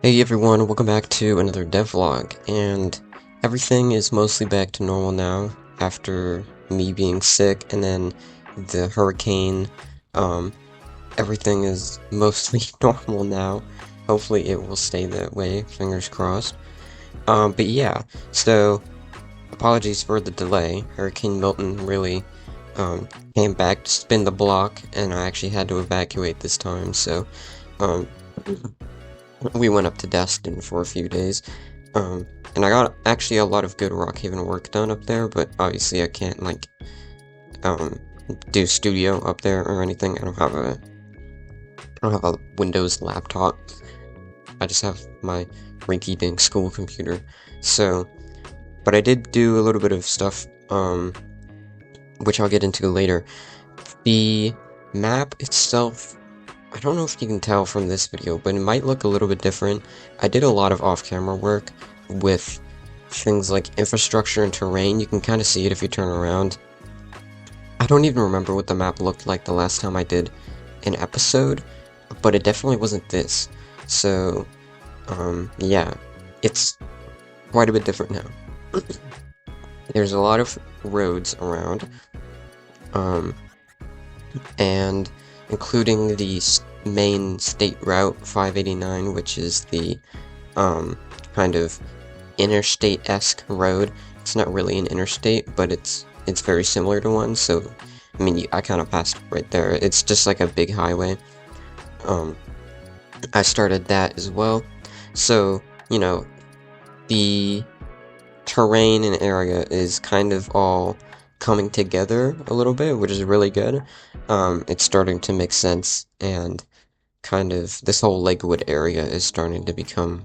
Hey everyone, welcome back to another devlog, and everything is mostly back to normal now after me being sick and then the hurricane. Um, Everything is mostly normal now. Hopefully it will stay that way, fingers crossed. But yeah, so apologies for the delay. Hurricane Milton really, came back to spin the block, and I actually had to evacuate this time, so, um, we went up to Destin for a few days. And I got actually a lot of good Rockhaven work done up there, but obviously I can't, like, um, do studio up there or anything. I don't have a Windows laptop. I just have my rinky-dink school computer. So, but I did do a little bit of stuff, which I'll get into later. The map itself, I don't know if you can tell from this video, but it might look a little bit different. I did a lot of off-camera work with things like infrastructure and terrain. You can kind of see it if you turn around. I don't even remember what the map looked like the last time I did an episode, but it definitely wasn't this. So, yeah, it's quite a bit different now. There's a lot of roads around, and including the main state route 589, which is the, kind of interstate-esque road. It's not really an interstate, but it's very similar to one, so, I mean, I kind of passed right there. It's just like a big highway. I started that as well, so, you know, the terrain and area is kind of all coming together a little bit, which is really good. It's starting to make sense, and kind of this whole Lakewood area is starting to become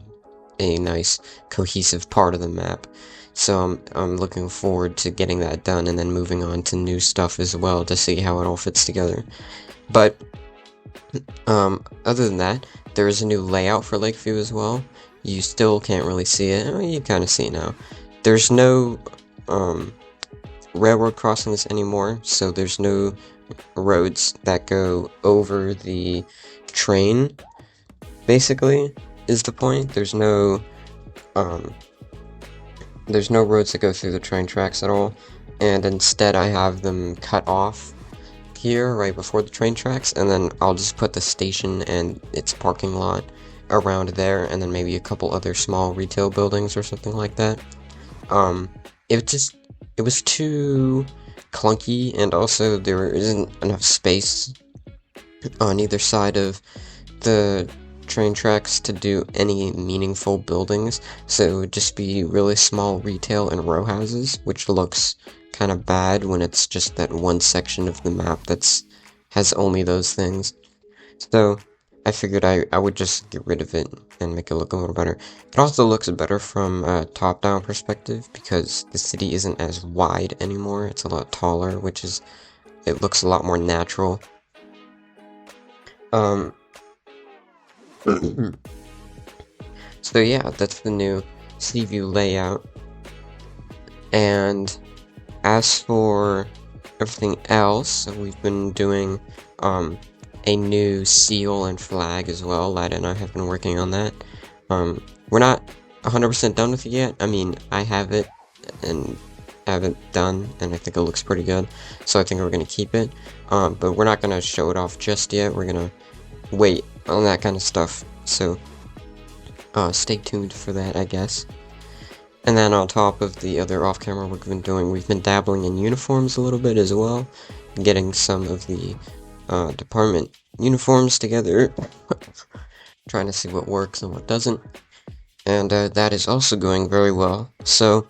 a nice cohesive part of the map. So I'm looking forward to getting that done and then moving on to new stuff as well to see how it all fits together. But other than that, there is a new layout for Lakeview as well. You still can't really see it. Oh, you kind of see it now. There's no railroad crossings anymore, so there's no roads that go over the train, basically, is the point. There's no roads that go through the train tracks at all, and instead I have them cut off here right before the train tracks, and then I'll just put the station and its parking lot around there, and then maybe a couple other small retail buildings or something like that. It was too clunky, and also there isn't enough space on either side of the train tracks to do any meaningful buildings, so it would just be really small retail and row houses, which looks kind of bad when it's just that one section of the map has only those things. So I figured I would just get rid of it and make it look a little better. It also looks better from a top-down perspective because the city isn't as wide anymore. It's a lot taller, it looks a lot more natural. So yeah, that's the new City View layout. And as for everything else, we've been doing a new seal and flag as well. Lad and I have been working on that. We're not 100% done with it yet. I mean, I have it and have it done, and I think it looks pretty good. So I think we're gonna keep it. But we're not gonna show it off just yet. We're gonna wait on that kind of stuff. So stay tuned for that, I guess. And then on top of the other off-camera work we've been doing, we've been dabbling in uniforms a little bit as well, getting some of the department uniforms together, trying to see what works and what doesn't, and that is also going very well. So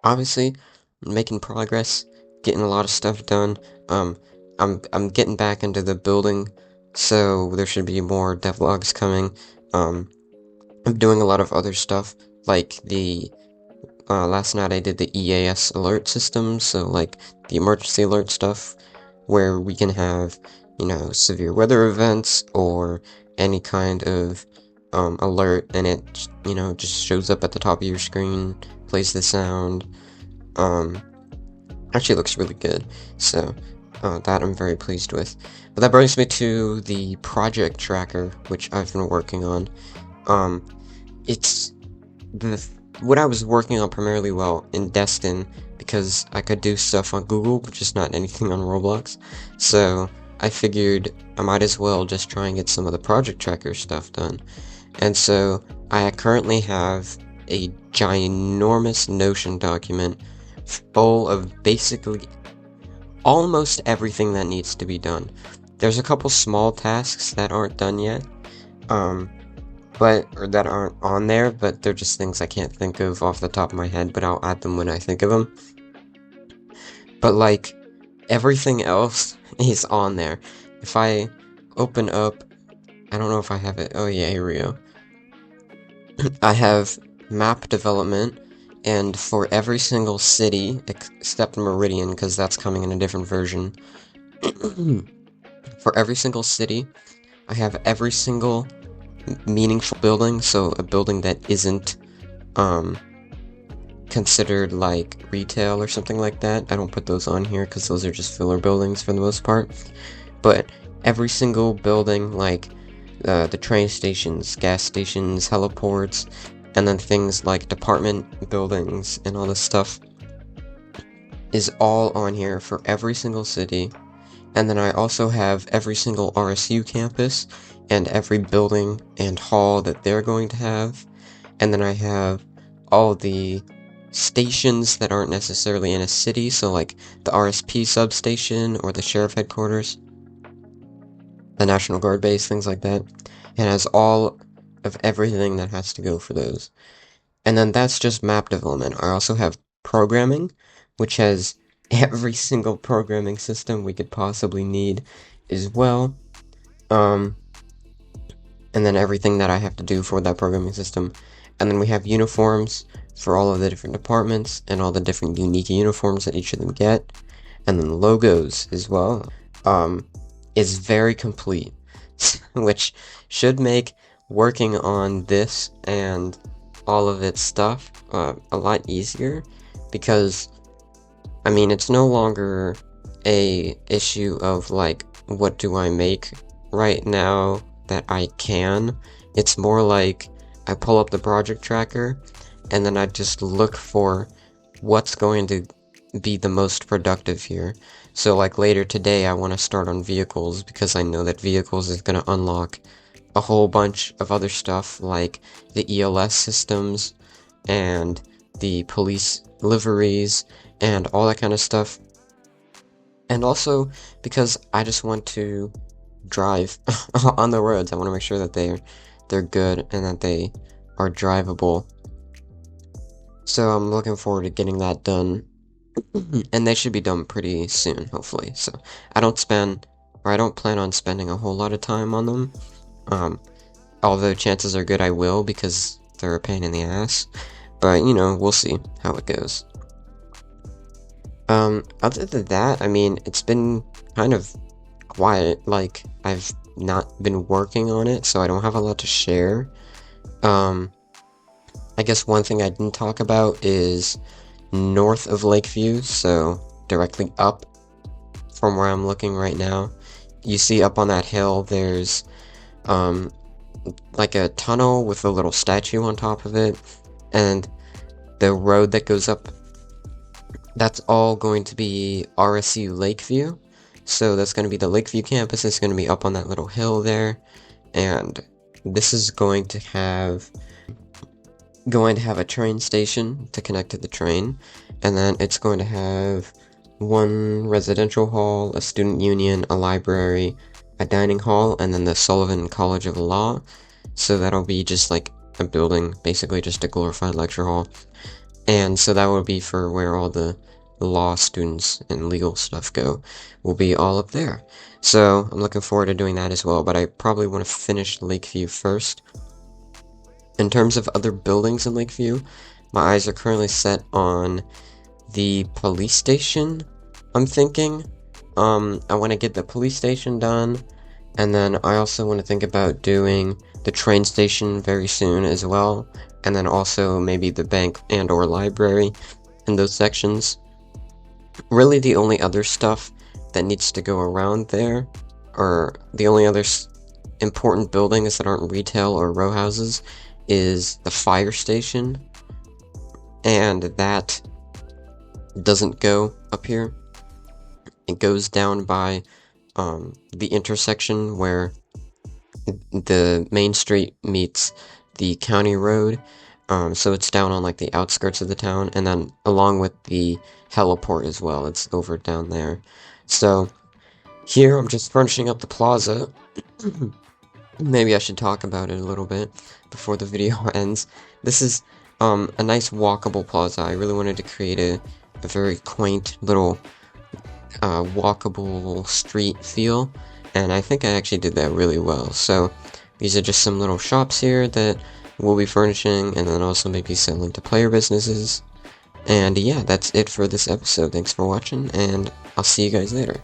obviously, making progress, getting a lot of stuff done. I'm getting back into the building, so there should be more devlogs coming. I'm doing a lot of other stuff, like the last night I did the EAS alert system, so like the emergency alert stuff, where we can have, severe weather events or any kind of alert, and it, just shows up at the top of your screen, plays the sound. Actually looks really good, so that I'm very pleased with. But that brings me to the project tracker, which I've been working on. It's the what I was working on primarily well in Destin, because I could do stuff on Google, but just not anything on Roblox. So I figured I might as well just try and get some of the project tracker stuff done. And so I currently have a ginormous Notion document full of basically almost everything that needs to be done. There's a couple small tasks that aren't done yet, or that aren't on there, but they're just things I can't think of off the top of my head, but I'll add them when I think of them. But like, everything else is on there. If I open up, I don't know if I have it, oh yeah, here we go. I have map development, and for every single city, except Meridian, because that's coming in a different version, for every single city, I have every single meaningful building, so a building that isn't, considered like retail or something like that. I don't put those on here because those are just filler buildings for the most part. But every single building, like the train stations, gas stations, heliports, and then things like department buildings and all this stuff, is all on here for every single city. And then I also have every single RSU campus and every building and hall that they're going to have. And then I have all the stations that aren't necessarily in a city, so like the RSP substation or the sheriff headquarters, the National Guard base, things like that. It has all of everything that has to go for those. And then that's just map development. I also have programming, which has every single programming system we could possibly need as well. And then everything that I have to do for that programming system. And then we have uniforms for all of the different departments and all the different unique uniforms that each of them get. And then logos as well. Is very complete, which should make working on this and all of its stuff a lot easier, because I mean, it's no longer a issue of like, what do I make right now that I can. It's more like I pull up the project tracker and then I just look for what's going to be the most productive here. So like later today I want to start on vehicles, because I know that vehicles is going to unlock a whole bunch of other stuff like the ELS systems and the police liveries and all that kind of stuff. And also because I just want to drive on the roads. I want to make sure that they're good and that they are drivable. So I'm looking forward to getting that done. And they should be done pretty soon, hopefully. So I don't plan on spending a whole lot of time on them. Although chances are good I will, because they're a pain in the ass. But, you know, we'll see how it goes. Other than that, I mean, it's been kind of quiet. Like, I've not been working on it, so I don't have a lot to share. I guess one thing I didn't talk about is north of Lakeview, so directly up from where I'm looking right now. You see up on that hill, there's, like a tunnel with a little statue on top of it, and the road that goes up, that's all going to be RSU Lakeview. So that's going to be the Lakeview campus. It's going to be up on that little hill there, and this is going to have a train station to connect to the train, and then it's going to have one residential hall, a student union, a library, a dining hall, and then the Sullivan College of Law. So that'll be just like a building, basically just a glorified lecture hall. And so that will be for where all the law students and legal stuff go, will be all up there. So I'm looking forward to doing that as well, but I probably want to finish Lakeview first. In terms of other buildings in Lakeview, my eyes are currently set on the police station, I'm thinking. I want to get the police station done, and then I also want to think about doing the train station very soon as well, and then also maybe the bank and or library in those sections. Really the only other stuff that needs to go around there, or the only other important buildings that aren't retail or row houses is the fire station, and that doesn't go up here. It goes down by the intersection where the main street meets the county road. So it's down on like the outskirts of the town, and then along with the heliport as well, it's over down there. So here I'm just furnishing up the plaza. Maybe I should talk about it a little bit before the video ends. This is a nice walkable plaza. I really wanted to create a very quaint little walkable street feel, and I think I actually did that really well. So these are just some little shops here that we'll be furnishing, and then also maybe selling to player businesses. And yeah, that's it for this episode. Thanks for watching, and I'll see you guys later.